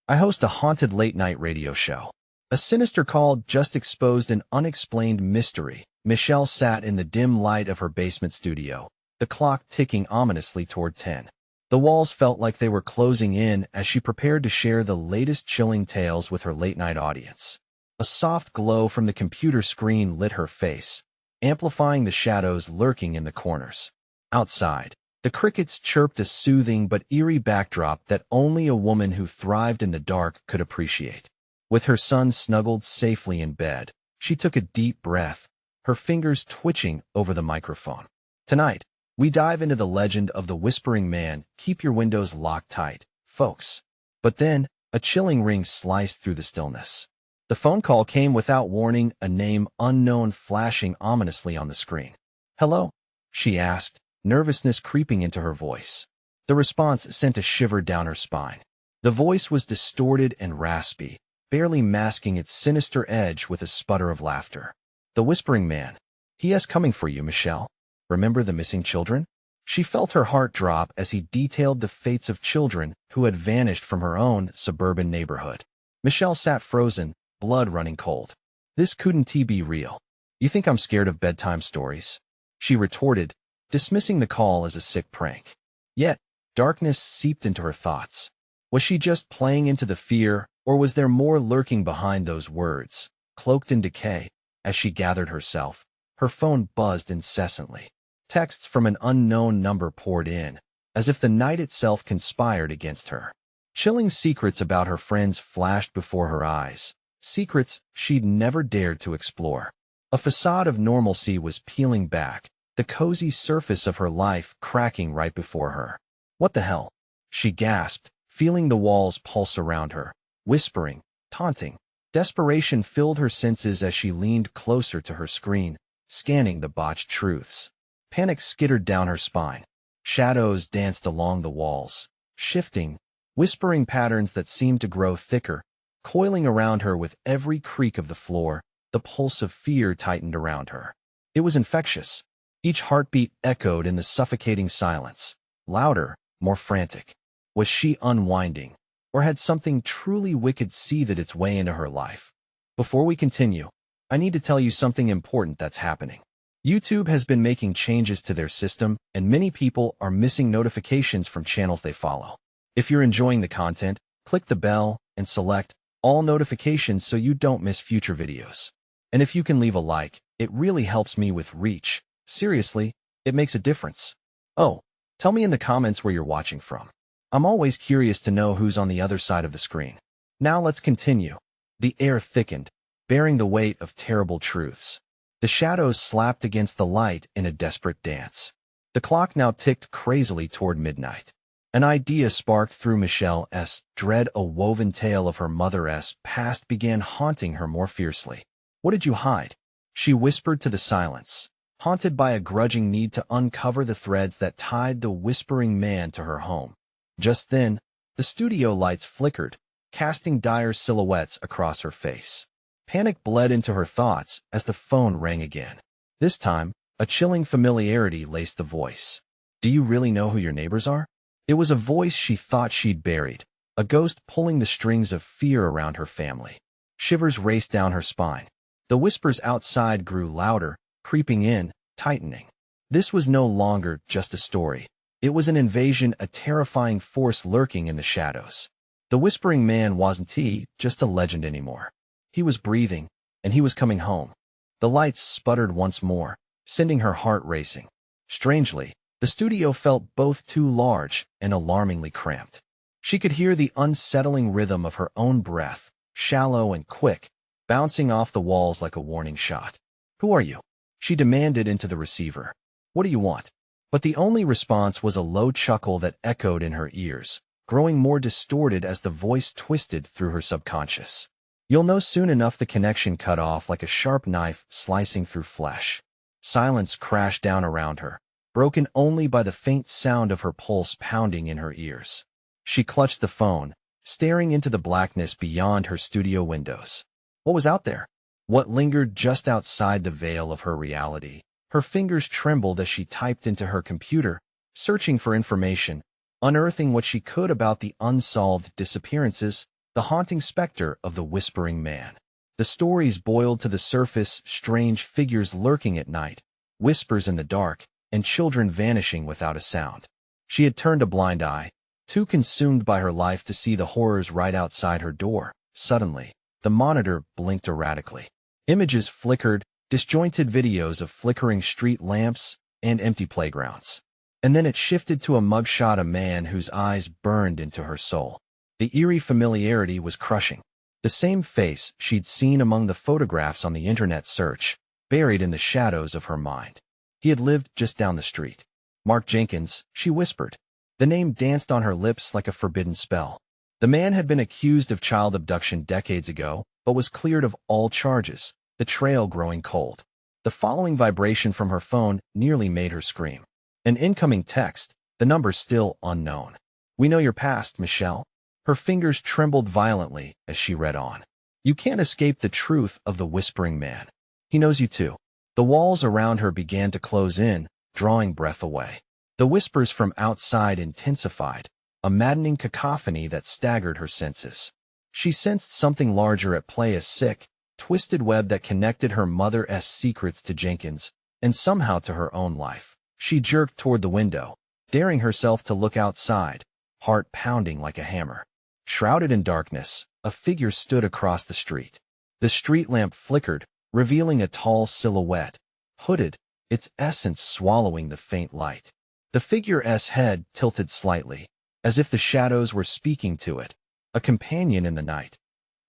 I host a haunted late-night radio show. A sinister call just exposed an unexplained mystery. Michelle sat in the dim light of her basement studio, the clock ticking ominously toward 10. The walls felt like they were closing in as she prepared to share the latest chilling tales with her late-night audience. A soft glow from the computer screen lit her face, amplifying the shadows lurking in the corners. Outside, the crickets chirped a soothing but eerie backdrop that only a woman who thrived in the dark could appreciate. With her son snuggled safely in bed, she took a deep breath, her fingers twitching over the microphone. Tonight, we dive into the legend of the Whispering Man. Keep your windows locked tight, folks. But then, a chilling ring sliced through the stillness. The phone call came without warning, a name unknown flashing ominously on the screen. "Hello?" she asked, nervousness creeping into her voice. The response sent a shiver down her spine. The voice was distorted and raspy, barely masking its sinister edge with a sputter of laughter. "The Whispering Man. He is coming for you, Michelle. Remember the missing children?" She felt her heart drop as he detailed the fates of children who had vanished from her own suburban neighborhood. Michelle sat frozen, blood running cold. "This couldn't be real. You think I'm scared of bedtime stories?" she retorted, dismissing the call as a sick prank. Yet, darkness seeped into her thoughts. Was she just playing into the fear, or was there more lurking behind those words? Cloaked in decay, as she gathered herself, her phone buzzed incessantly. Texts from an unknown number poured in, as if the night itself conspired against her. Chilling secrets about her friends flashed before her eyes, secrets she'd never dared to explore. A facade of normalcy was peeling back, the cozy surface of her life cracking right before her. "What the hell?" she gasped, feeling the walls pulse around her, whispering, taunting. Desperation filled her senses as she leaned closer to her screen, scanning the botched truths. Panic skittered down her spine. Shadows danced along the walls, shifting, whispering patterns that seemed to grow thicker, coiling around her with every creak of the floor. The pulse of fear tightened around her. It was infectious. Each heartbeat echoed in the suffocating silence, louder, more frantic. Was she unwinding, or had something truly wicked seethed its way into her life? Before we continue, I need to tell you something important that's happening. YouTube has been making changes to their system, and many people are missing notifications from channels they follow. If you're enjoying the content, click the bell and select all notifications so you don't miss future videos. And if you can leave a like, it really helps me with reach. Seriously, it makes a difference. Oh, tell me in the comments where you're watching from. I'm always curious to know who's on the other side of the screen. Now let's continue. The air thickened, bearing the weight of terrible truths. The shadows slapped against the light in a desperate dance. The clock now ticked crazily toward midnight. An idea sparked through Michelle's dread. A woven tale of her mother's past began haunting her more fiercely. "What did you hide?" she whispered to the silence, haunted by a grudging need to uncover the threads that tied the Whispering Man to her home. Just then, the studio lights flickered, casting dire silhouettes across her face. Panic bled into her thoughts as the phone rang again. This time, a chilling familiarity laced the voice. "Do you really know who your neighbors are?" It was a voice she thought she'd buried, a ghost pulling the strings of fear around her family. Shivers raced down her spine. The whispers outside grew louder, creeping in, tightening. This was no longer just a story. It was an invasion, a terrifying force lurking in the shadows. The Whispering Man wasn't just a legend anymore. He was breathing, and he was coming home. The lights sputtered once more, sending her heart racing. Strangely, the studio felt both too large and alarmingly cramped. She could hear the unsettling rhythm of her own breath, shallow and quick, bouncing off the walls like a warning shot. "Who are you?" she demanded into the receiver. "What do you want?" But the only response was a low chuckle that echoed in her ears, growing more distorted as the voice twisted through her subconscious. "You'll know soon enough." The connection cut off like a sharp knife slicing through flesh. Silence crashed down around her, broken only by the faint sound of her pulse pounding in her ears. She clutched the phone, staring into the blackness beyond her studio windows. What was out there? What lingered just outside the veil of her reality? Her fingers trembled as she typed into her computer, searching for information, unearthing what she could about the unsolved disappearances, the haunting specter of the Whispering Man. The stories boiled to the surface, strange figures lurking at night, whispers in the dark, and children vanishing without a sound. She had turned a blind eye, too consumed by her life to see the horrors right outside her door. Suddenly, the monitor blinked erratically. Images flickered, disjointed videos of flickering street lamps and empty playgrounds. And then it shifted to a mugshot, a man whose eyes burned into her soul. The eerie familiarity was crushing. The same face she'd seen among the photographs on the internet search, buried in the shadows of her mind. He had lived just down the street. Mark Jenkins, she whispered. The name danced on her lips like a forbidden spell. The man had been accused of child abduction decades ago, but was cleared of all charges, the trail growing cold. The following vibration from her phone nearly made her scream. An incoming text, the number still unknown. "We know your past, Michelle." Her fingers trembled violently as she read on. "You can't escape the truth of the Whispering Man. He knows you too." The walls around her began to close in, drawing breath away. The whispers from outside intensified, a maddening cacophony that staggered her senses. She sensed something larger at play, a sick, twisted web that connected her mother's secrets to Jenkins, and somehow to her own life. She jerked toward the window, daring herself to look outside, heart pounding like a hammer. Shrouded in darkness, a figure stood across the street. The street lamp flickered, revealing a tall silhouette, hooded, its essence swallowing the faint light. The figure's head tilted slightly, as if the shadows were speaking to it, a companion in the night.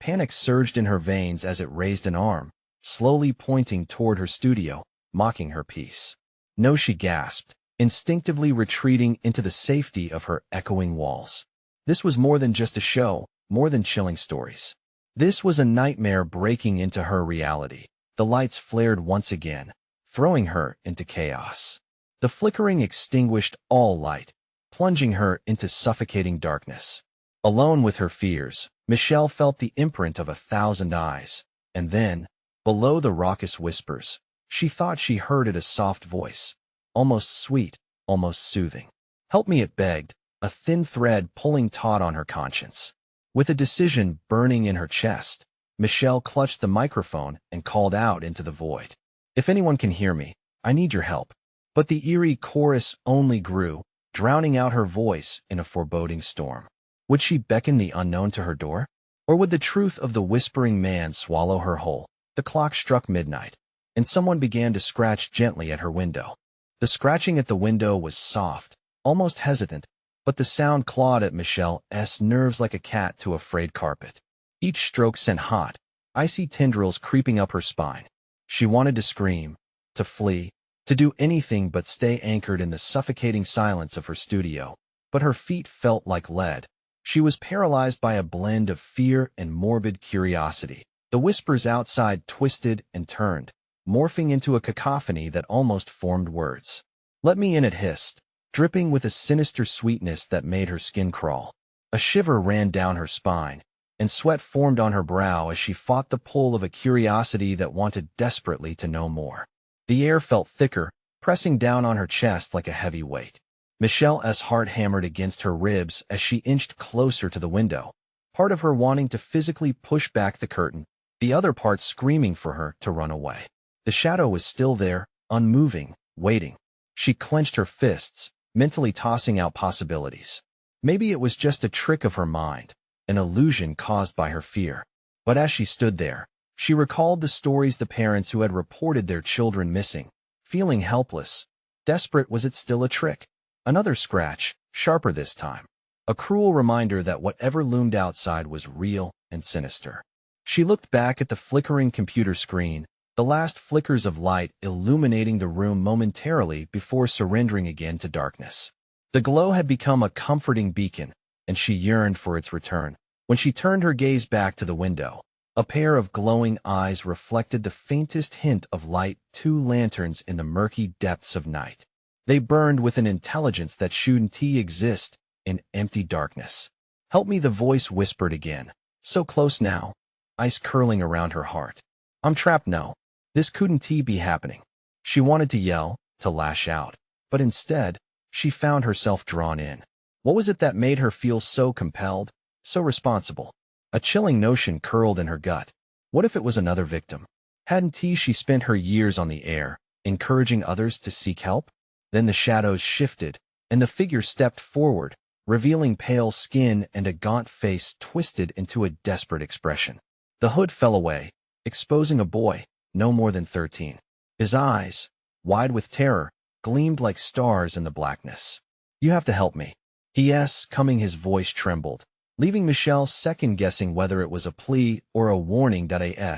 Panic surged in her veins as it raised an arm, slowly pointing toward her studio, mocking her peace. "No," she gasped, instinctively retreating into the safety of her echoing walls. This was more than just a show, more than chilling stories. This was a nightmare breaking into her reality. The lights flared once again, throwing her into chaos. The flickering extinguished all light, plunging her into suffocating darkness. Alone with her fears, Michelle felt the imprint of 1,000 eyes, and then, below the raucous whispers, she thought she heard a soft voice, almost sweet, almost soothing. "Help me," it begged, a thin thread pulling taut on her conscience. With a decision burning in her chest, Michelle clutched the microphone and called out into the void. "If anyone can hear me, I need your help." But the eerie chorus only grew, drowning out her voice in a foreboding storm. Would she beckon the unknown to her door? Or would the truth of the Whispering Man swallow her whole? The clock struck midnight, and someone began to scratch gently at her window. The scratching at the window was soft, almost hesitant, but the sound clawed at Michelle's nerves like a cat to a frayed carpet. Each stroke sent hot, icy tendrils creeping up her spine. She wanted to scream, to flee, to do anything but stay anchored in the suffocating silence of her studio. But her feet felt like lead. She was paralyzed by a blend of fear and morbid curiosity. The whispers outside twisted and turned, morphing into a cacophony that almost formed words. "Let me in," it hissed, dripping with a sinister sweetness that made her skin crawl. A shiver ran down her spine, and sweat formed on her brow as she fought the pull of a curiosity that wanted desperately to know more. The air felt thicker, pressing down on her chest like a heavy weight. Michelle's heart hammered against her ribs as she inched closer to the window, part of her wanting to physically push back the curtain, the other part screaming for her to run away. The shadow was still there, unmoving, waiting. She clenched her fists, mentally tossing out possibilities. Maybe it was just a trick of her mind, an illusion caused by her fear. But as she stood there, she recalled the stories the parents who had reported their children missing, feeling helpless. Desperate, was it still a trick? Another scratch, sharper this time. A cruel reminder that whatever loomed outside was real and sinister. She looked back at the flickering computer screen, the last flickers of light illuminating the room momentarily before surrendering again to darkness. The glow had become a comforting beacon, and she yearned for its return. When she turned her gaze back to the window, a pair of glowing eyes reflected the faintest hint of light, 2 lanterns in the murky depths of night. They burned with an intelligence that shouldn't exist in empty darkness. "Help me," the voice whispered again, so close now, ice curling around her heart. "I'm trapped. No. This couldn't be happening." She wanted to yell, to lash out, but instead, she found herself drawn in. What was it that made her feel so compelled, so responsible? A chilling notion curled in her gut. What if it was another victim? Hadn't she spent her years on the air, encouraging others to seek help? Then the shadows shifted, and the figure stepped forward, revealing pale skin and a gaunt face twisted into a desperate expression. The hood fell away, exposing a boy, no more than 13. His eyes, wide with terror, gleamed like stars in the blackness. "You have to help me." His voice trembled, leaving Michelle second-guessing whether it was a plea or a warning.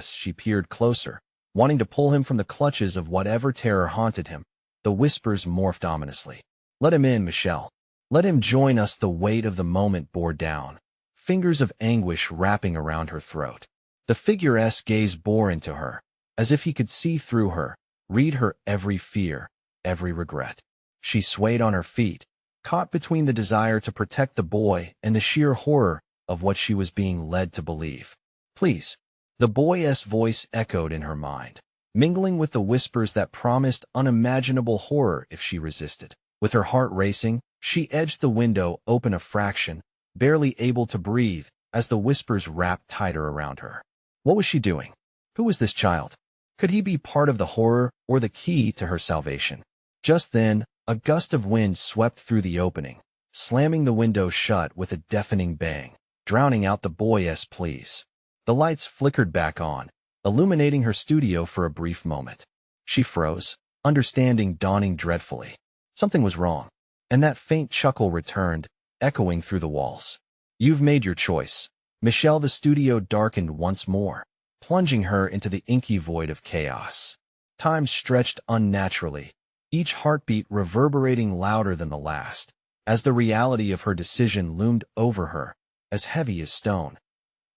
She peered closer, wanting to pull him from the clutches of whatever terror haunted him. The whispers morphed ominously. "Let him in, Michelle. Let him join us." The weight of the moment bore down, fingers of anguish wrapping around her throat. The figure's gaze bore into her, as if he could see through her, read her every fear, every regret. She swayed on her feet, caught between the desire to protect the boy and the sheer horror of what she was being led to believe. "Please." The boy's voice echoed in her mind, mingling with the whispers that promised unimaginable horror if she resisted. With her heart racing, she edged the window open a fraction, barely able to breathe, as the whispers wrapped tighter around her. What was she doing? Who was this child? Could he be part of the horror or the key to her salvation? Just then, a gust of wind swept through the opening, slamming the window shut with a deafening bang, drowning out the boy's pleas. The lights flickered back on, illuminating her studio for a brief moment. She froze, understanding dawning dreadfully. Something was wrong, and that faint chuckle returned, echoing through the walls. "You've made your choice." Michelle. The studio darkened once more, plunging her into the inky void of chaos. Time stretched unnaturally, each heartbeat reverberating louder than the last, as the reality of her decision loomed over her, as heavy as stone.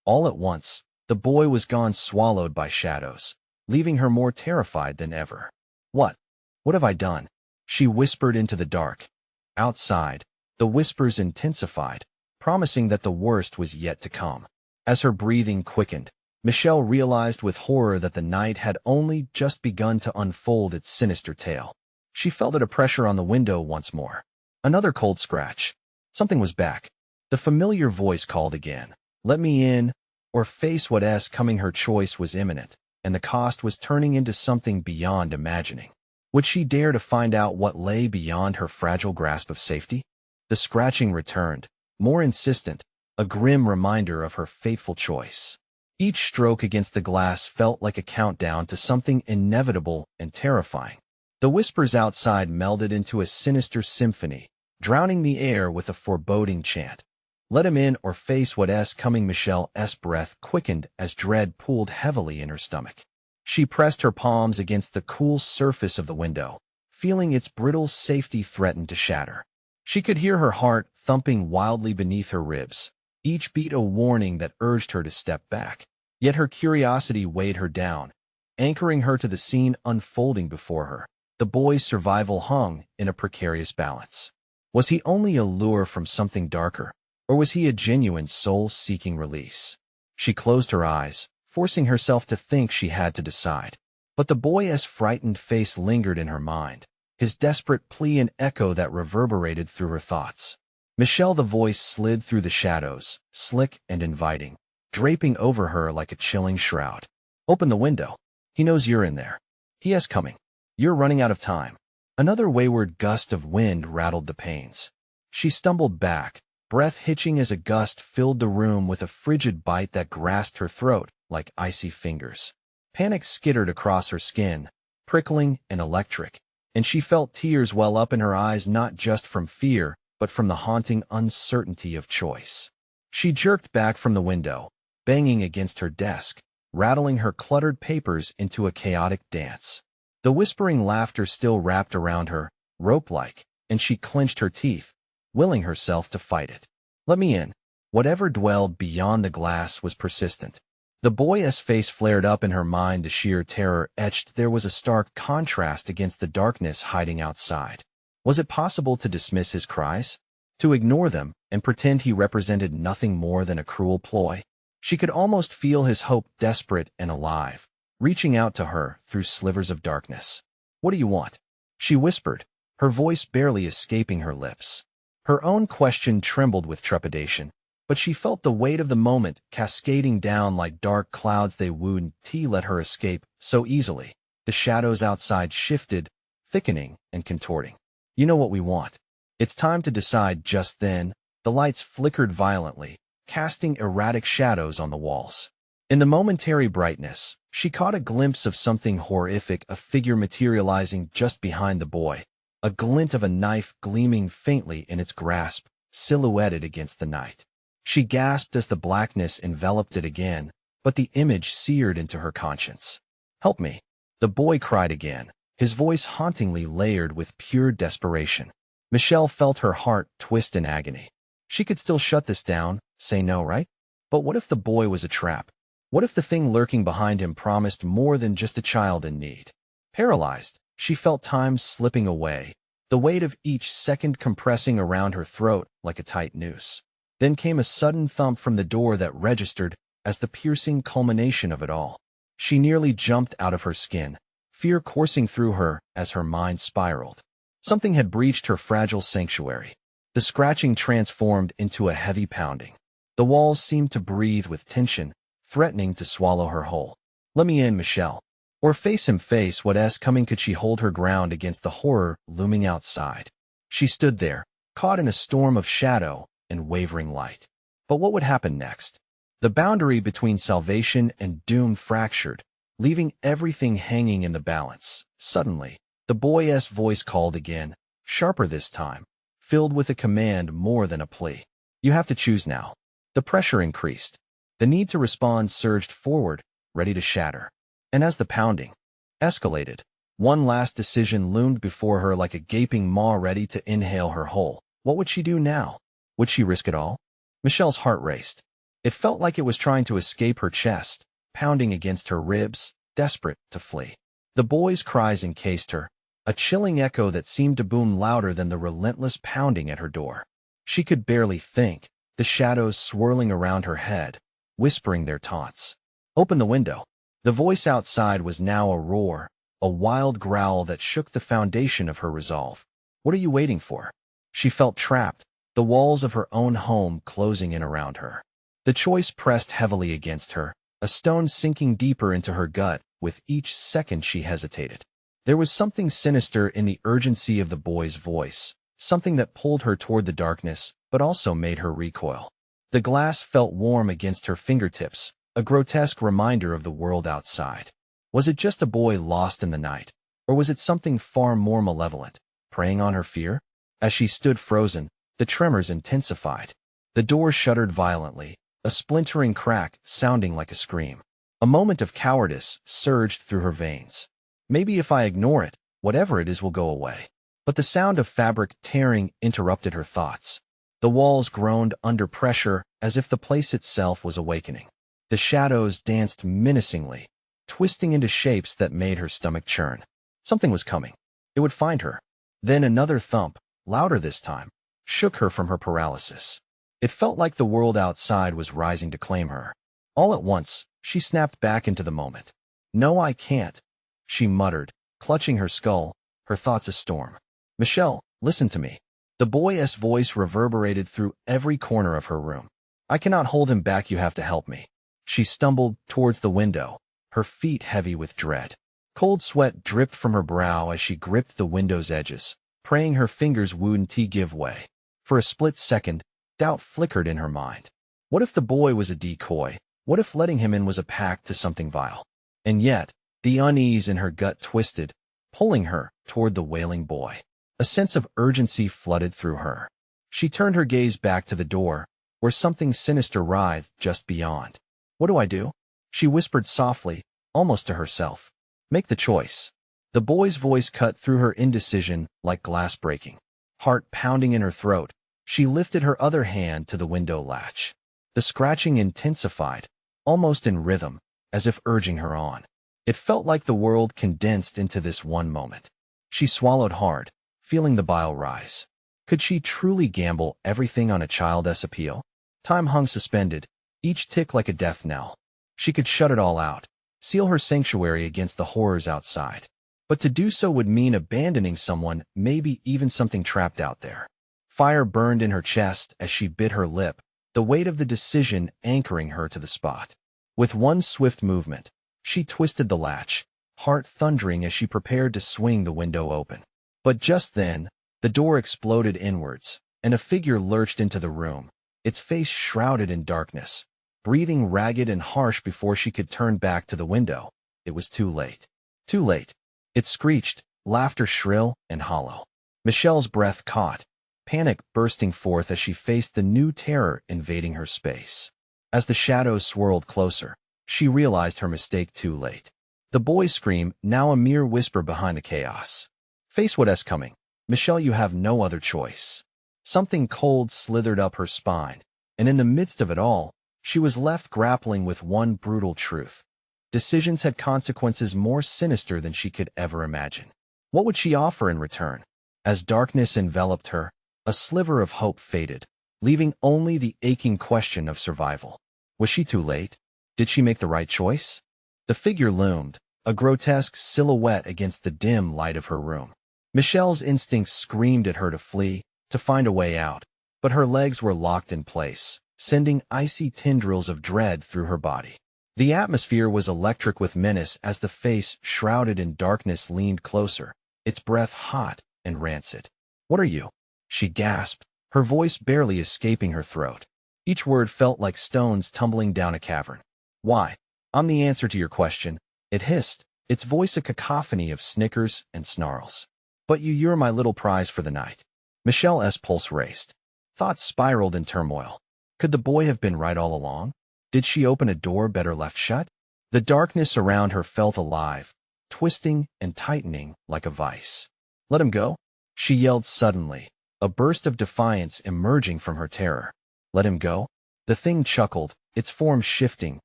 All at once, the boy was gone, swallowed by shadows, leaving her more terrified than ever. What have I done?" she whispered into the dark. Outside, the whispers intensified, promising that the worst was yet to come. As her breathing quickened, Michelle realized with horror that the night had only just begun to unfold its sinister tale. She felt a pressure on the window once more. Another cold scratch. Something was back. The familiar voice called again. "Let me in, or face what's coming." Her choice was imminent, and the cost was turning into something beyond imagining. Would she dare to find out what lay beyond her fragile grasp of safety? The scratching returned, more insistent, a grim reminder of her fateful choice. Each stroke against the glass felt like a countdown to something inevitable and terrifying. The whispers outside melded into a sinister symphony, drowning the air with a foreboding chant. "Let him in or face what's coming." Michelle's breath quickened as dread pulled heavily in her stomach. She pressed her palms against the cool surface of the window, feeling its brittle safety threaten to shatter. She could hear her heart thumping wildly beneath her ribs, each beat a warning that urged her to step back. Yet her curiosity weighed her down, anchoring her to the scene unfolding before her. The boy's survival hung in a precarious balance. Was he only a lure from something darker, or was he a genuine soul seeking release? She closed her eyes, forcing herself to think she had to decide. But the boy's frightened face lingered in her mind, his desperate plea an echo that reverberated through her thoughts. Michelle. The voice slid through the shadows, slick and inviting, draping over her like a chilling shroud. "Open the window. He knows you're in there. He is coming. You're running out of time." Another wayward gust of wind rattled the panes. She stumbled back, breath hitching as a gust filled the room with a frigid bite that grasped her throat like icy fingers. Panic skittered across her skin, prickling and electric, and she felt tears well up in her eyes, not just from fear, but from the haunting uncertainty of choice. She jerked back from the window, banging against her desk, rattling her cluttered papers into a chaotic dance. The whispering laughter still wrapped around her, rope-like, and she clenched her teeth, willing herself to fight it. "Let me in." Whatever dwelled beyond the glass was persistent. The boy's face flared up in her mind, the sheer terror etched. There was a stark contrast against the darkness hiding outside. Was it possible to dismiss his cries? To ignore them and pretend he represented nothing more than a cruel ploy? She could almost feel his hope, desperate and alive, reaching out to her through slivers of darkness. "What do you want?" she whispered, her voice barely escaping her lips. Her own question trembled with trepidation, But she felt the weight of the moment cascading down like dark clouds they wouldn't let her escape so easily. The shadows outside shifted, thickening and contorting. You know what we want. It's time to decide. Just then, the lights flickered violently, casting erratic shadows on the walls. In the momentary brightness, she caught a glimpse of something horrific, a figure materializing just behind the boy, a glint of a knife gleaming faintly in its grasp, silhouetted against the night. She gasped as the blackness enveloped it again, but the image seared into her conscience. "Help me," the boy cried again, his voice hauntingly layered with pure desperation. Michelle felt her heart twist in agony. She could still shut this down, say no, right? But what if the boy was a trap? What if the thing lurking behind him promised more than just a child in need? Paralyzed, she felt time slipping away, the weight of each second compressing around her throat like a tight noose. Then came a sudden thump from the door that registered as the piercing culmination of it all. She nearly jumped out of her skin, fear coursing through her as her mind spiraled. Something had breached her fragile sanctuary. The scratching transformed into a heavy pounding. The walls seemed to breathe with tension, threatening to swallow her whole. "Let me in, Michelle." Or face him. What's coming? Could she hold her ground against the horror looming outside? She stood there, caught in a storm of shadow and wavering light. But what would happen next? The boundary between salvation and doom fractured, leaving everything hanging in the balance. Suddenly, the boy's voice called again, sharper this time, filled with a command more than a plea. "You have to choose now." The pressure increased. The need to respond surged forward, ready to shatter. And as the pounding escalated, one last decision loomed before her like a gaping maw ready to inhale her whole. What would she do now? Would she risk it all? Michelle's heart raced. It felt like it was trying to escape her chest, pounding against her ribs, desperate to flee. The boy's cries encased her, a chilling echo that seemed to boom louder than the relentless pounding at her door. She could barely think, the shadows swirling around her head, whispering their taunts. "Open the window." The voice outside was now a roar, a wild growl that shook the foundation of her resolve. "What are you waiting for?" She felt trapped, the walls of her own home closing in around her. The choice pressed heavily against her, a stone sinking deeper into her gut with each second she hesitated. There was something sinister in the urgency of the boy's voice, something that pulled her toward the darkness, but also made her recoil. The glass felt warm against her fingertips, a grotesque reminder of the world outside. Was it just a boy lost in the night, or was it something far more malevolent, preying on her fear? As she stood frozen, the tremors intensified. The door shuddered violently, a splintering crack sounding like a scream. A moment of cowardice surged through her veins. Maybe if I ignore it, whatever it is will go away. But the sound of fabric tearing interrupted her thoughts. The walls groaned under pressure as if the place itself was awakening. The shadows danced menacingly, twisting into shapes that made her stomach churn. Something was coming. It would find her. Then another thump, louder this time, shook her from her paralysis. It felt like the world outside was rising to claim her. All at once, she snapped back into the moment. "No, I can't," she muttered, clutching her skull, her thoughts a storm. "Michelle, listen to me." The boy's voice reverberated through every corner of her room. "I cannot hold him back. You have to help me." She stumbled towards the window, her feet heavy with dread. Cold sweat dripped from her brow as she gripped the window's edges, praying her fingers wouldn't give way. For a split second, doubt flickered in her mind. What if the boy was a decoy? What if letting him in was a pact to something vile? And yet, the unease in her gut twisted, pulling her toward the wailing boy. A sense of urgency flooded through her. She turned her gaze back to the door, where something sinister writhed just beyond. "What do I do?" she whispered softly, almost to herself. "Make the choice." The boy's voice cut through her indecision like glass breaking. Heart pounding in her throat, she lifted her other hand to the window latch. The scratching intensified, almost in rhythm, as if urging her on. It felt like the world condensed into this one moment. She swallowed hard, feeling the bile rise. Could she truly gamble everything on a child's appeal? Time hung suspended, each tick like a death knell. She could shut it all out, seal her sanctuary against the horrors outside. But to do so would mean abandoning someone, maybe even something trapped out there. Fire burned in her chest as she bit her lip, the weight of the decision anchoring her to the spot. With one swift movement, she twisted the latch, heart thundering as she prepared to swing the window open. But just then, the door exploded inwards, and a figure lurched into the room, its face shrouded in darkness, breathing ragged and harsh before she could turn back to the window. It was too late. Too late. It screeched, laughter shrill and hollow. Michelle's breath caught, panic bursting forth as she faced the new terror invading her space. As the shadows swirled closer, she realized her mistake too late. The boy's scream, now a mere whisper behind the chaos. Face what's coming. Michelle, you have no other choice. Something cold slithered up her spine, and in the midst of it all, she was left grappling with one brutal truth. Decisions had consequences more sinister than she could ever imagine. What would she offer in return? As darkness enveloped her, a sliver of hope faded, leaving only the aching question of survival. Was she too late? Did she make the right choice? The figure loomed, a grotesque silhouette against the dim light of her room. Michelle's instincts screamed at her to flee, to find a way out, but her legs were locked in place, sending icy tendrils of dread through her body. The atmosphere was electric with menace as the face, shrouded in darkness, leaned closer, its breath hot and rancid. "What are you?" she gasped, her voice barely escaping her throat. Each word felt like stones tumbling down a cavern. "Why? I'm the answer to your question," it hissed, its voice a cacophony of snickers and snarls. "But you're my little prize for the night." Michelle's pulse raced. Thoughts spiraled in turmoil. Could the boy have been right all along? Did she open a door better left shut? The darkness around her felt alive, twisting and tightening like a vice. "Let him go," she yelled suddenly, a burst of defiance emerging from her terror. "Let him go?" The thing chuckled, its form shifting,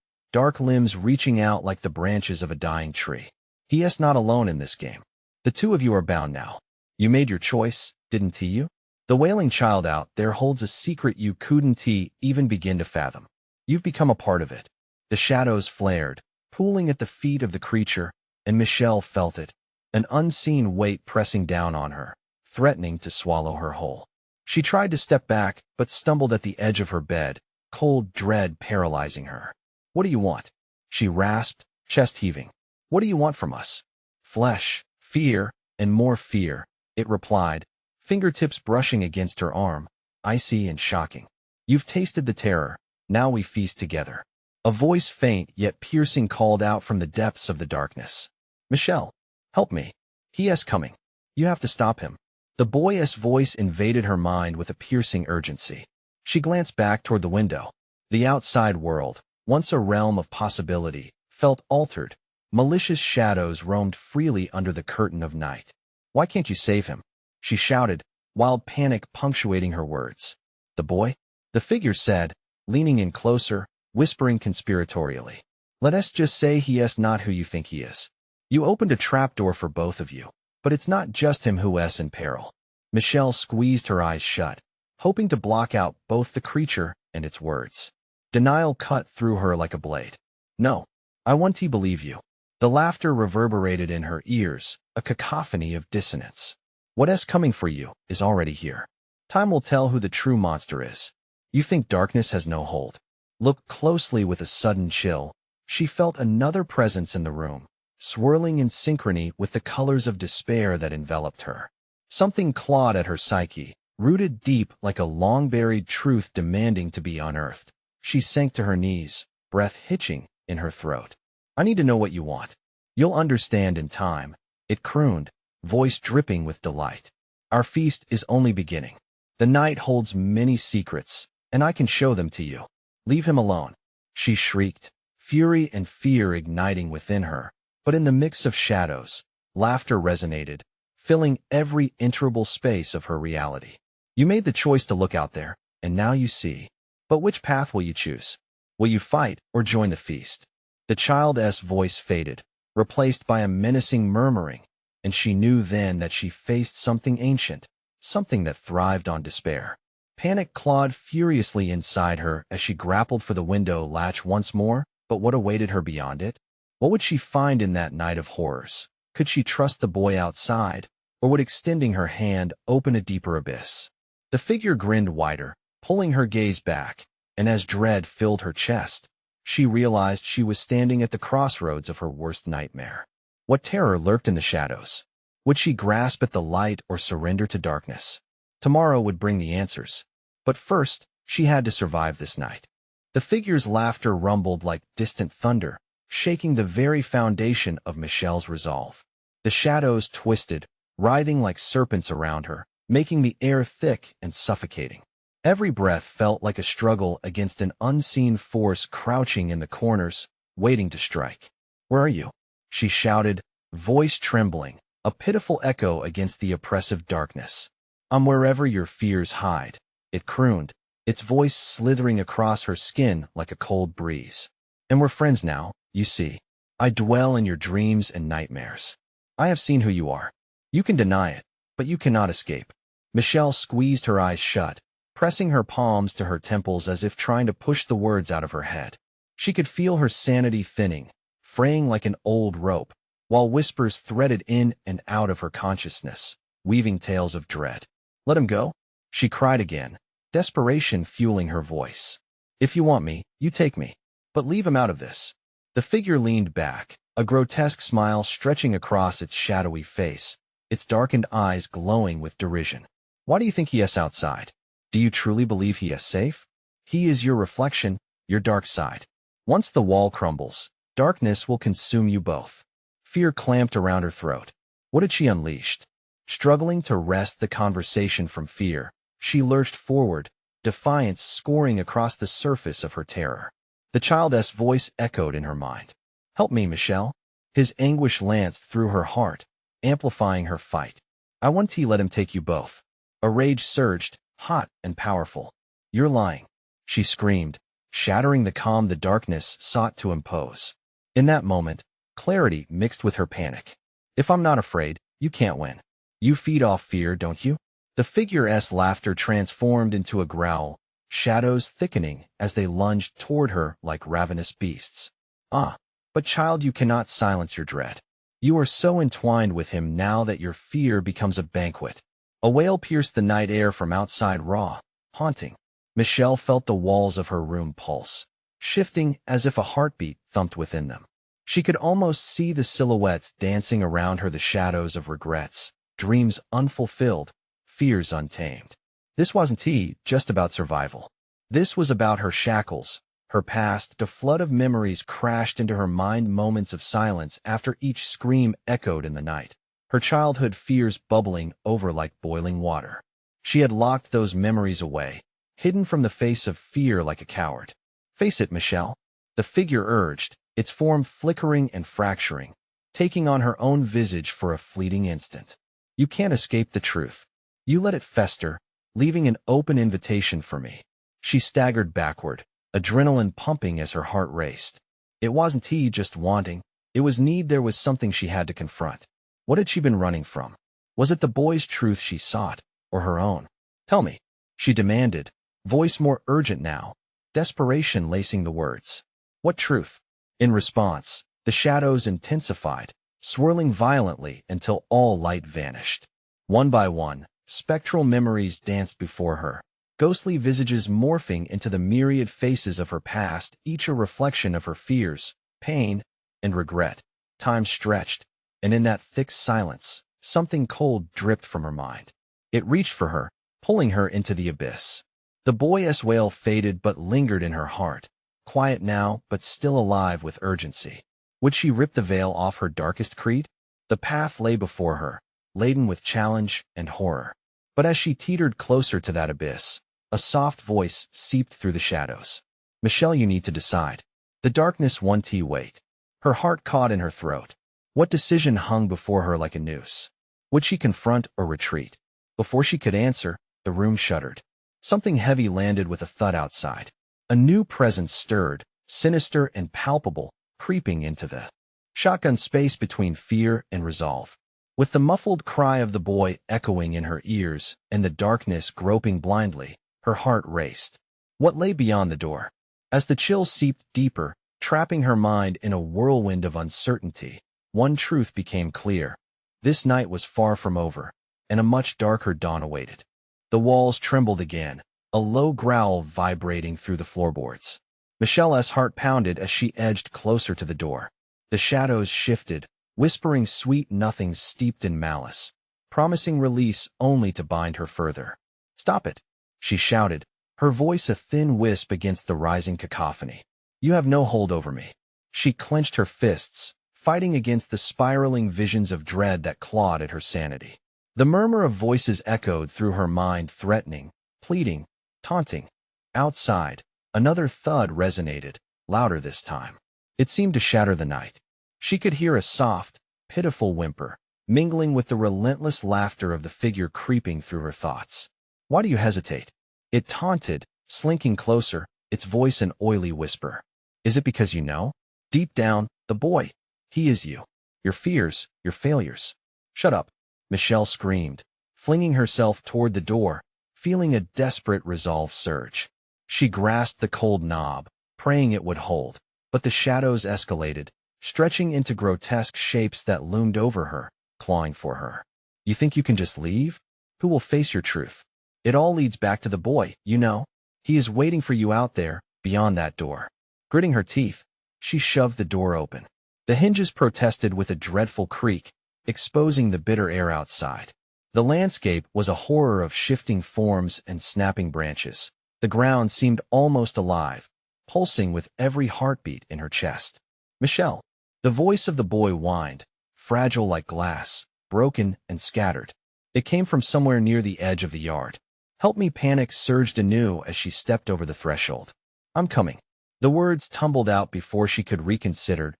dark limbs reaching out like the branches of a dying tree. "He is not alone in this game. The two of you are bound now. You made your choice, didn't you? The wailing child out there holds a secret you couldn't even begin to fathom. You've become a part of it." The shadows flared, pooling at the feet of the creature, and Michelle felt it, an unseen weight pressing down on her, threatening to swallow her whole. She tried to step back, but stumbled at the edge of her bed, cold dread paralyzing her. "What do you want?" she rasped, chest heaving. "What do you want from us?" "Flesh, fear, and more fear," it replied, fingertips brushing against her arm, icy and shocking. "You've tasted the terror, now we feast together." A voice faint yet piercing called out from the depths of the darkness. "Michelle, help me. He is coming. You have to stop him." The boy's voice invaded her mind with a piercing urgency. She glanced back toward the window. The outside world, once a realm of possibility, felt altered. Malicious shadows roamed freely under the curtain of night. "Why can't you save him?" she shouted, wild panic punctuating her words. "The boy?" the figure said, leaning in closer, whispering conspiratorially. "Let us just say he is not who you think he is. You opened a trapdoor for both of you, but it's not just him who is in peril." Michelle squeezed her eyes shut, hoping to block out both the creature and its words. Denial cut through her like a blade. "No, I want to believe you." The laughter reverberated in her ears, a cacophony of dissonance. "What is coming for you is already here. Time will tell who the true monster is. You think darkness has no hold." Looked closely with a sudden chill, she felt another presence in the room, swirling in synchrony with the colors of despair that enveloped her. Something clawed at her psyche, rooted deep like a long-buried truth demanding to be unearthed. She sank to her knees, breath hitching in her throat. "I need to know what you want. You'll understand in time," it crooned, voice dripping with delight. "Our feast is only beginning. The night holds many secrets, and I can show them to you. Leave him alone," she shrieked, fury and fear igniting within her. But in the mix of shadows, laughter resonated, filling every integral space of her reality. "You made the choice to look out there, and now you see. But which path will you choose? Will you fight or join the feast?" The child's voice faded, replaced by a menacing murmuring, and she knew then that she faced something ancient, something that thrived on despair. Panic clawed furiously inside her as she grappled for the window latch once more, but what awaited her beyond it? What would she find in that night of horrors? Could she trust the boy outside, or would extending her hand open a deeper abyss? The figure grinned wider, pulling her gaze back, and as dread filled her chest, she realized she was standing at the crossroads of her worst nightmare. What terror lurked in the shadows? Would she grasp at the light or surrender to darkness? Tomorrow would bring the answers. But first, she had to survive this night. The figure's laughter rumbled like distant thunder, shaking the very foundation of Michelle's resolve. The shadows twisted, writhing like serpents around her, making the air thick and suffocating. Every breath felt like a struggle against an unseen force crouching in the corners, waiting to strike. "Where are you?" she shouted, voice trembling, a pitiful echo against the oppressive darkness. "I'm wherever your fears hide," it crooned, its voice slithering across her skin like a cold breeze. "And we're friends now, you see. I dwell in your dreams and nightmares. I have seen who you are. You can deny it, but you cannot escape." Michelle squeezed her eyes shut, pressing her palms to her temples as if trying to push the words out of her head. She could feel her sanity thinning, fraying like an old rope, while whispers threaded in and out of her consciousness, weaving tales of dread. "Let him go?" she cried again, desperation fueling her voice. "If you want me, you take me. But leave him out of this." The figure leaned back, a grotesque smile stretching across its shadowy face, its darkened eyes glowing with derision. "Why do you think he is outside? Do you truly believe he is safe? He is your reflection, your dark side. Once the wall crumbles, darkness will consume you both." Fear clamped around her throat. What had she unleashed? Struggling to wrest the conversation from fear, she lurched forward, defiance scoring across the surface of her terror. The child's voice echoed in her mind. "Help me, Michelle." His anguish lanced through her heart, amplifying her fight. "I won't let him take you both." A rage surged, hot and powerful. "You're lying," she screamed, shattering the calm the darkness sought to impose. In that moment, clarity mixed with her panic. "If I'm not afraid, you can't win. You feed off fear, don't you?" The figure's laughter transformed into a growl, shadows thickening as they lunged toward her like ravenous beasts. "Ah, but child, you cannot silence your dread. You are so entwined with him now that your fear becomes a banquet." A wail pierced the night air from outside, raw, haunting. Michelle felt the walls of her room pulse, shifting as if a heartbeat thumped within them. She could almost see the silhouettes dancing around her, the shadows of regrets, dreams unfulfilled, fears untamed. This wasn't just about survival. This was about her shackles, her past. A flood of memories crashed into her mind, moments of silence after each scream echoed in the night. Her childhood fears bubbling over like boiling water. She had locked those memories away, hidden from the face of fear like a coward. "Face it, Michelle," the figure urged, its form flickering and fracturing, taking on her own visage for a fleeting instant. "You can't escape the truth. You let it fester, leaving an open invitation for me." She staggered backward, adrenaline pumping as her heart raced. It wasn't just wanting, it was need. There was something she had to confront. What had she been running from? Was it the boy's truth she sought, or her own? "Tell me," she demanded, voice more urgent now, desperation lacing the words. "What truth?" In response, the shadows intensified, swirling violently until all light vanished. One by one, spectral memories danced before her, ghostly visages morphing into the myriad faces of her past, each a reflection of her fears, pain, and regret. Time stretched, and in that thick silence, something cold dripped from her mind. It reached for her, pulling her into the abyss. The boy's wail faded but lingered in her heart, quiet now but still alive with urgency. Would she rip the veil off her darkest creed? The path lay before her, laden with challenge and horror. But as she teetered closer to that abyss, a soft voice seeped through the shadows. "Michelle, you need to decide." The darkness won't wait. Her heart caught in her throat. What decision hung before her like a noose? Would she confront or retreat? Before she could answer, the room shuddered. Something heavy landed with a thud outside. A new presence stirred, sinister and palpable, creeping into the shotgun space between fear and resolve. With the muffled cry of the boy echoing in her ears and the darkness groping blindly, her heart raced. What lay beyond the door? As the chill seeped deeper, trapping her mind in a whirlwind of uncertainty, one truth became clear. This night was far from over, and a much darker dawn awaited. The walls trembled again, a low growl vibrating through the floorboards. Michelle's heart pounded as she edged closer to the door. The shadows shifted, whispering sweet nothings steeped in malice, promising release only to bind her further. "Stop it," she shouted, her voice a thin wisp against the rising cacophony. "You have no hold over me." She clenched her fists, fighting against the spiraling visions of dread that clawed at her sanity. The murmur of voices echoed through her mind, threatening, pleading, taunting. Outside, another thud resonated, louder this time. It seemed to shatter the night. She could hear a soft, pitiful whimper, mingling with the relentless laughter of the figure creeping through her thoughts. "Why do you hesitate?" It taunted, slinking closer, its voice an oily whisper. "Is it because you know? Deep down, the boy, he is you. Your fears, your failures." "Shut up," Michelle screamed, flinging herself toward the door, feeling a desperate resolve surge. She grasped the cold knob, praying it would hold, but the shadows escalated, stretching into grotesque shapes that loomed over her, clawing for her. "You think you can just leave? Who will face your truth? It all leads back to the boy, you know. He is waiting for you out there, beyond that door." Gritting her teeth, she shoved the door open. The hinges protested with a dreadful creak, exposing the bitter air outside. The landscape was a horror of shifting forms and snapping branches. The ground seemed almost alive, pulsing with every heartbeat in her chest. "Michelle." The voice of the boy whined, fragile like glass, broken and scattered. It came from somewhere near the edge of the yard. "Help me." Panic surged anew as she stepped over the threshold. "I'm coming." The words tumbled out before she could reconsider.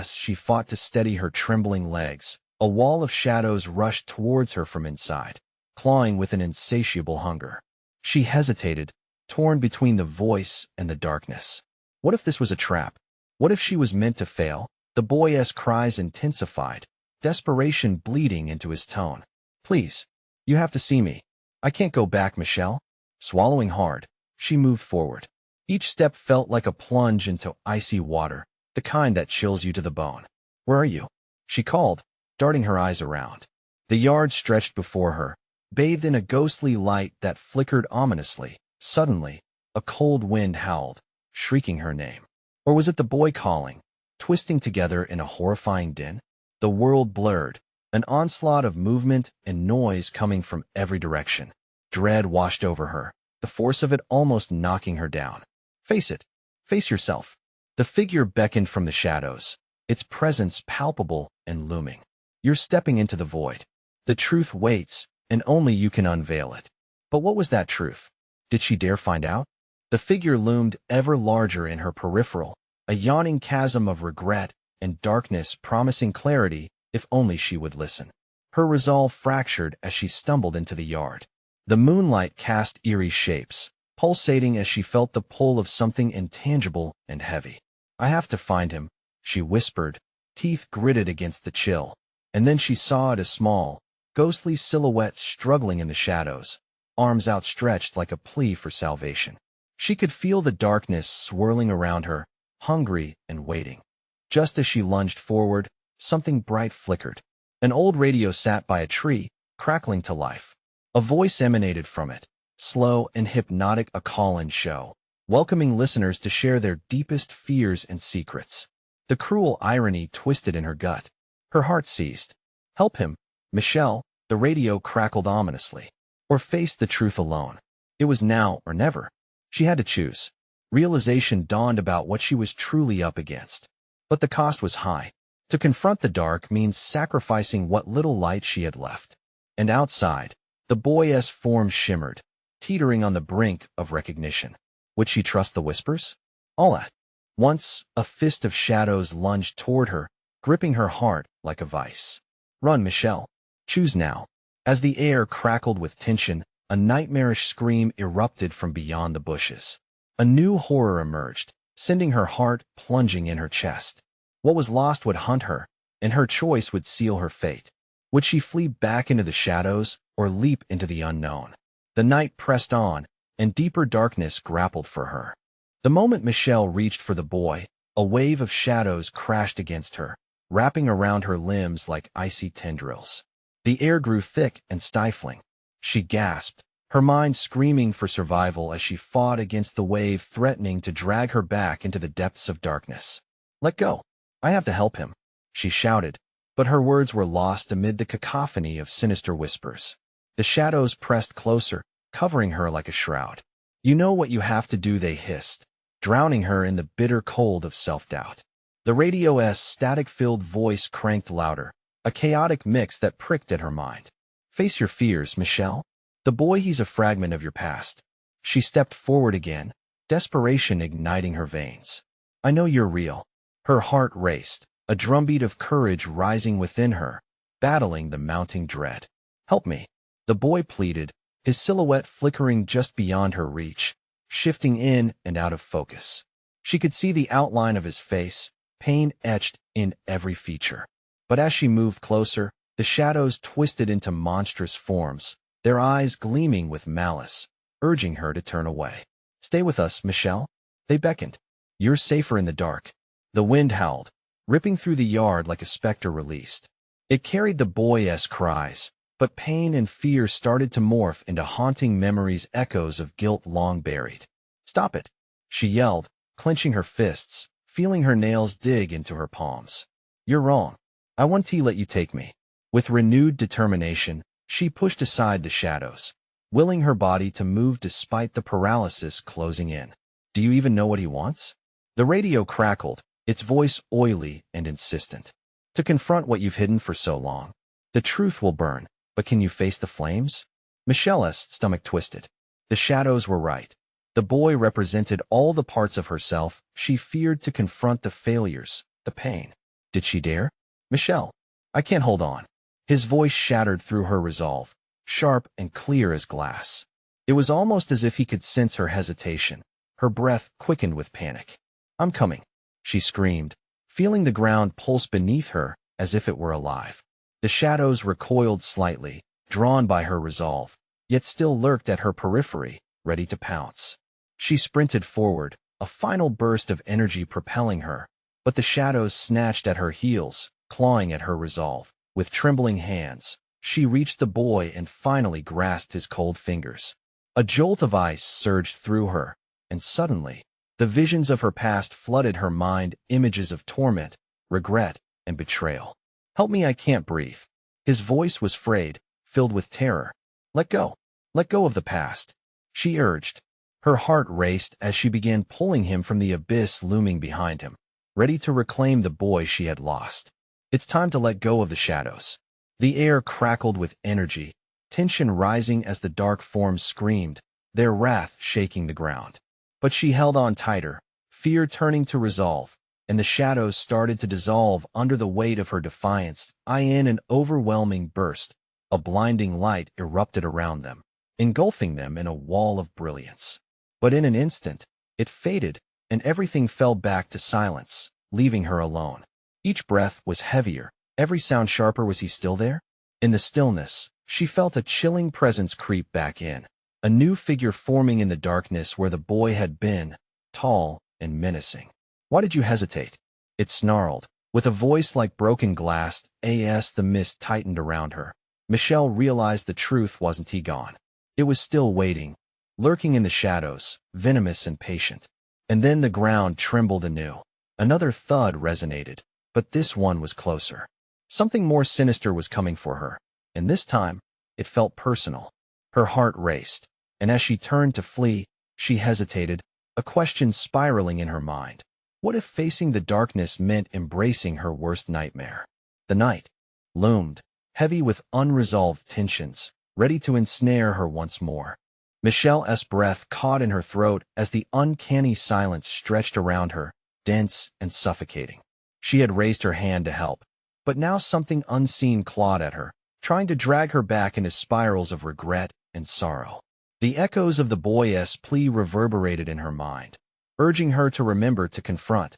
She fought to steady her trembling legs. A wall of shadows rushed towards her from inside, clawing with an insatiable hunger. She hesitated, torn between the voice and the darkness. What if this was a trap? What if she was meant to fail? The boy's cries intensified, desperation bleeding into his tone. "Please, you have to see me. I can't go back." Michelle, swallowing hard, she moved forward. Each step felt like a plunge into icy water, the kind that chills you to the bone. "Where are you?" she called, darting her eyes around. The yard stretched before her, bathed in a ghostly light that flickered ominously. Suddenly, a cold wind howled, shrieking her name. Or was it the boy calling, twisting together in a horrifying din? The world blurred, an onslaught of movement and noise coming from every direction. Dread washed over her, the force of it almost knocking her down. "Face it. Face yourself." The figure beckoned from the shadows, its presence palpable and looming. "You're stepping into the void. The truth waits, and only you can unveil it." But what was that truth? Did she dare find out? The figure loomed ever larger in her peripheral, a yawning chasm of regret and darkness promising clarity if only she would listen. Her resolve fractured as she stumbled into the yard. The moonlight cast eerie shapes, pulsating as she felt the pull of something intangible and heavy. "I have to find him," she whispered, teeth gritted against the chill. And then she saw it, a small, ghostly silhouette struggling in the shadows, arms outstretched like a plea for salvation. She could feel the darkness swirling around her, hungry and waiting. Just as she lunged forward, something bright flickered. An old radio sat by a tree, crackling to life. A voice emanated from it, slow and hypnotic, a call-in show, welcoming listeners to share their deepest fears and secrets. The cruel irony twisted in her gut. Her heart seized. "Help him, Michelle," the radio crackled ominously. "Or face the truth alone." It was now or never. She had to choose. Realization dawned about what she was truly up against. But the cost was high. To confront the dark means sacrificing what little light she had left. And outside, the boy's form shimmered, teetering on the brink of recognition. Would she trust the whispers? All at once, a fist of shadows lunged toward her, gripping her heart like a vice. "Run, Michelle. Choose now." As the air crackled with tension, a nightmarish scream erupted from beyond the bushes. A new horror emerged, sending her heart plunging in her chest. What was lost would hunt her, and her choice would seal her fate. Would she flee back into the shadows or leap into the unknown? The night pressed on, and deeper darkness grappled for her. The moment Michelle reached for the boy, a wave of shadows crashed against her, wrapping around her limbs like icy tendrils. The air grew thick and stifling. She gasped, her mind screaming for survival as she fought against the wave threatening to drag her back into the depths of darkness. "Let go. I have to help him," she shouted, but her words were lost amid the cacophony of sinister whispers. The shadows pressed closer, covering her like a shroud. "You know what you have to do," they hissed, drowning her in the bitter cold of self-doubt. The radio's static-filled voice cranked louder, a chaotic mix that pricked at her mind. "Face your fears, Michelle. The boy, he's a fragment of your past." She stepped forward again, desperation igniting her veins. "I know you're real." Her heart raced, a drumbeat of courage rising within her, battling the mounting dread. "Help me," the boy pleaded, his silhouette flickering just beyond her reach, shifting in and out of focus. She could see the outline of his face, pain etched in every feature. But as she moved closer, the shadows twisted into monstrous forms, their eyes gleaming with malice, urging her to turn away. "Stay with us, Michelle," they beckoned. "You're safer in the dark." The wind howled, ripping through the yard like a specter released. It carried the boy's cries, but pain and fear started to morph into haunting memories, echoes of guilt long buried. "Stop it," she yelled, clenching her fists, feeling her nails dig into her palms. "You're wrong. I want to let you take me." With renewed determination, she pushed aside the shadows, willing her body to move despite the paralysis closing in. "Do you even know what he wants?" The radio crackled, its voice oily and insistent. "To confront what you've hidden for so long. The truth will burn, but can you face the flames?" Michelle's stomach twisted. The shadows were right. The boy represented all the parts of herself she feared to confront, the failures, the pain. Did she dare? "Michelle, I can't hold on." His voice shattered through her resolve, sharp and clear as glass. It was almost as if he could sense her hesitation. Her breath quickened with panic. "I'm coming," she screamed, feeling the ground pulse beneath her as if it were alive. The shadows recoiled slightly, drawn by her resolve, yet still lurked at her periphery, ready to pounce. She sprinted forward, a final burst of energy propelling her, but the shadows snatched at her heels, clawing at her resolve. With trembling hands, she reached the boy and finally grasped his cold fingers. A jolt of ice surged through her, and suddenly, the visions of her past flooded her mind, images of torment, regret, and betrayal. "Help me, I can't breathe." His voice was frayed, filled with terror. "Let go. Let go of the past," she urged. Her heart raced as she began pulling him from the abyss looming behind him, ready to reclaim the boy she had lost. "It's time to let go of the shadows." The air crackled with energy, tension rising as the dark forms screamed, their wrath shaking the ground. But she held on tighter, fear turning to resolve, and the shadows started to dissolve under the weight of her defiance. In an overwhelming burst, a blinding light erupted around them, engulfing them in a wall of brilliance. But in an instant, it faded, and everything fell back to silence, leaving her alone. Each breath was heavier, every sound sharper. Was he still there? In the stillness, she felt a chilling presence creep back in, a new figure forming in the darkness where the boy had been, tall and menacing. "Why did you hesitate?" it snarled, with a voice like broken glass. The mist tightened around her. Michelle realized the truth. Wasn't he gone? It was still waiting, lurking in the shadows, venomous and patient. And then the ground trembled anew. Another thud resonated, but this one was closer. Something more sinister was coming for her, and this time, it felt personal. Her heart raced, and as she turned to flee, she hesitated, a question spiraling in her mind. What if facing the darkness meant embracing her worst nightmare? The night loomed, heavy with unresolved tensions, ready to ensnare her once more. Michelle's breath caught in her throat as the uncanny silence stretched around her, dense and suffocating. She had raised her hand to help, but now something unseen clawed at her, trying to drag her back into spirals of regret and sorrow. The echoes of the boy's plea reverberated in her mind, urging her to remember, to confront.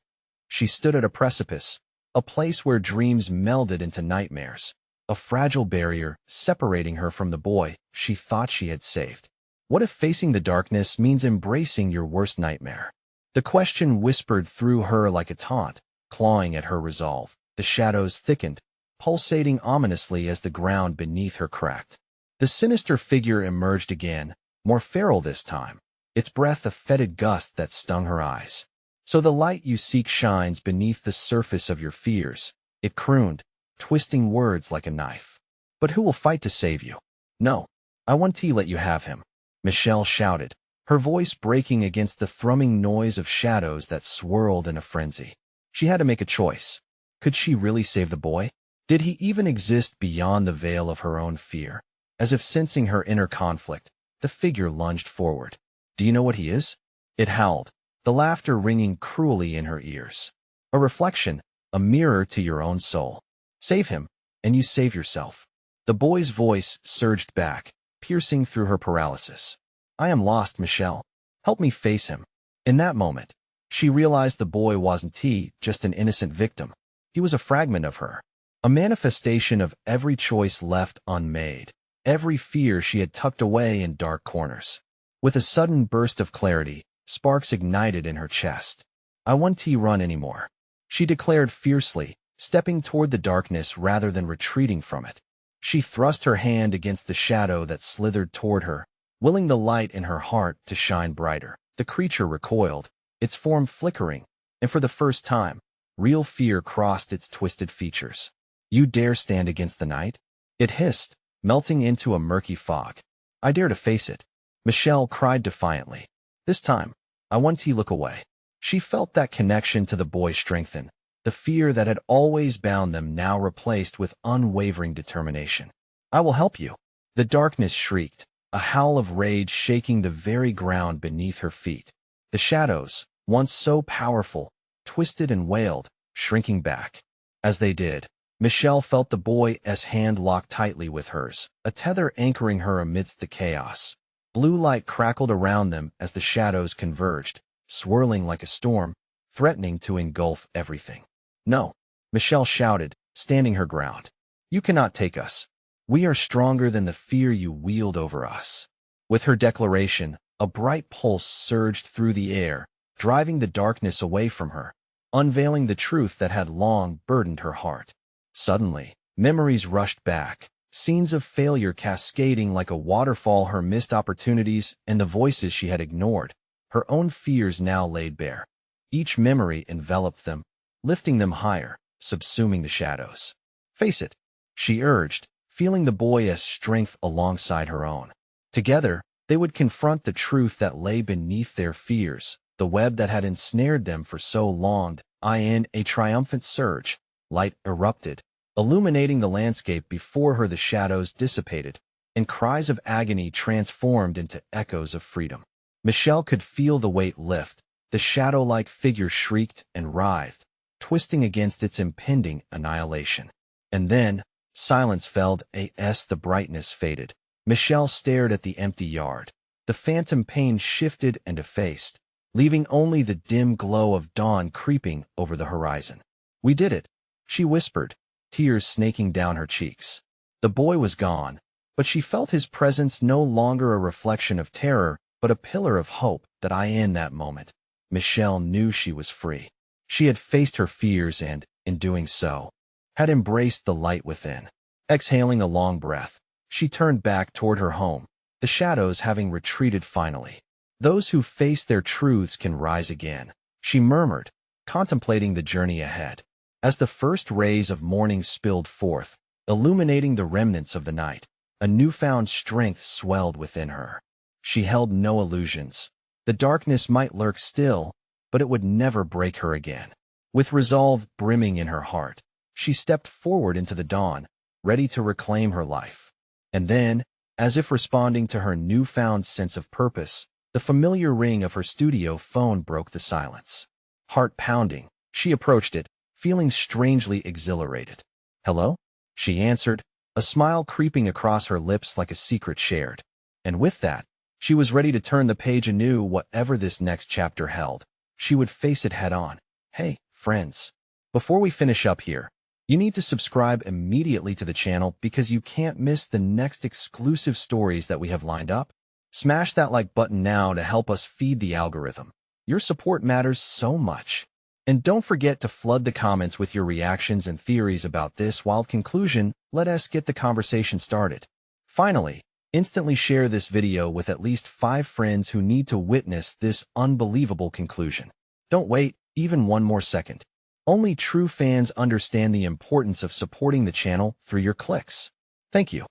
She stood at a precipice, a place where dreams melded into nightmares, a fragile barrier separating her from the boy she thought she had saved. What if facing the darkness means embracing your worst nightmare? The question whispered through her like a taunt, clawing at her resolve. The shadows thickened, pulsating ominously as the ground beneath her cracked. The sinister figure emerged again, more feral this time, its breath a fetid gust that stung her eyes. "So the light you seek shines beneath the surface of your fears," it crooned, twisting words like a knife. "But who will fight to save you?" "No, I won't let you have him," Michelle shouted, her voice breaking against the thrumming noise of shadows that swirled in a frenzy. She had to make a choice. Could she really save the boy? Did he even exist beyond the veil of her own fear? As if sensing her inner conflict, the figure lunged forward. "Do you know what he is?" It howled, the laughter ringing cruelly in her ears. "A reflection, a mirror to your own soul. Save him, and you save yourself." The boy's voice surged back, piercing through her paralysis. "I am lost, Michelle. Help me face him." In that moment, she realized the boy wasn't just an innocent victim. He was a fragment of her, a manifestation of every choice left unmade, every fear she had tucked away in dark corners. With a sudden burst of clarity, sparks ignited in her chest. "I won't run anymore," she declared fiercely, stepping toward the darkness rather than retreating from it. She thrust her hand against the shadow that slithered toward her, willing the light in her heart to shine brighter. The creature recoiled, its form flickering, and for the first time, real fear crossed its twisted features. "You dare stand against the night?" it hissed, melting into a murky fog. "I dare to face it," Michelle cried defiantly. "This time, I won't look away." She felt that connection to the boy strengthen, the fear that had always bound them now replaced with unwavering determination. "I will help you," the darkness shrieked, a howl of rage shaking the very ground beneath her feet. The shadows, once so powerful, twisted and wailed, shrinking back. As they did, Michelle felt the boy's hand lock tightly with hers, a tether anchoring her amidst the chaos. Blue light crackled around them as the shadows converged, swirling like a storm, threatening to engulf everything. "No," Michelle shouted, standing her ground. "You cannot take us. We are stronger than the fear you wield over us." With her declaration, a bright pulse surged through the air, driving the darkness away from her, unveiling the truth that had long burdened her heart. Suddenly, memories rushed back, scenes of failure cascading like a waterfall, her missed opportunities and the voices she had ignored, her own fears now laid bare. Each memory enveloped them, lifting them higher, subsuming the shadows. "Face it," she urged, feeling the boy's strength alongside her own. Together, they would confront the truth that lay beneath their fears, the web that had ensnared them for so long. In a triumphant surge, light erupted, illuminating the landscape before her. The shadows dissipated, and cries of agony transformed into echoes of freedom. Michelle could feel the weight lift. The shadow-like figure shrieked and writhed, twisting against its impending annihilation. And then, silence fell as the brightness faded. Michelle stared at the empty yard. The phantom pain shifted and effaced, leaving only the dim glow of dawn creeping over the horizon. "We did it," she whispered, tears snaking down her cheeks. The boy was gone, but she felt his presence no longer a reflection of terror, but a pillar of hope. In that moment, Michelle knew she was free. She had faced her fears and, in doing so, had embraced the light within. Exhaling a long breath, she turned back toward her home, the shadows having retreated finally. "Those who face their truths can rise again," she murmured, contemplating the journey ahead. As the first rays of morning spilled forth, illuminating the remnants of the night, a newfound strength swelled within her. She held no illusions. The darkness might lurk still, but it would never break her again. With resolve brimming in her heart, she stepped forward into the dawn, ready to reclaim her life. And then, as if responding to her newfound sense of purpose, the familiar ring of her studio phone broke the silence. Heart pounding, she approached it, feeling strangely exhilarated. "Hello?" she answered, a smile creeping across her lips like a secret shared. And with that, she was ready to turn the page anew. Whatever this next chapter held, she would face it head on. Hey, friends. Before we finish up here, you need to subscribe immediately to the channel because you can't miss the next exclusive stories that we have lined up. Smash that like button now to help us feed the algorithm. Your support matters so much. And don't forget to flood the comments with your reactions and theories about this wild conclusion. Let us get the conversation started. Finally, Instantly share this video with at least 5 friends who need to witness this unbelievable conclusion. Don't wait even one more second. Only true fans understand the importance of supporting the channel through your clicks. Thank you.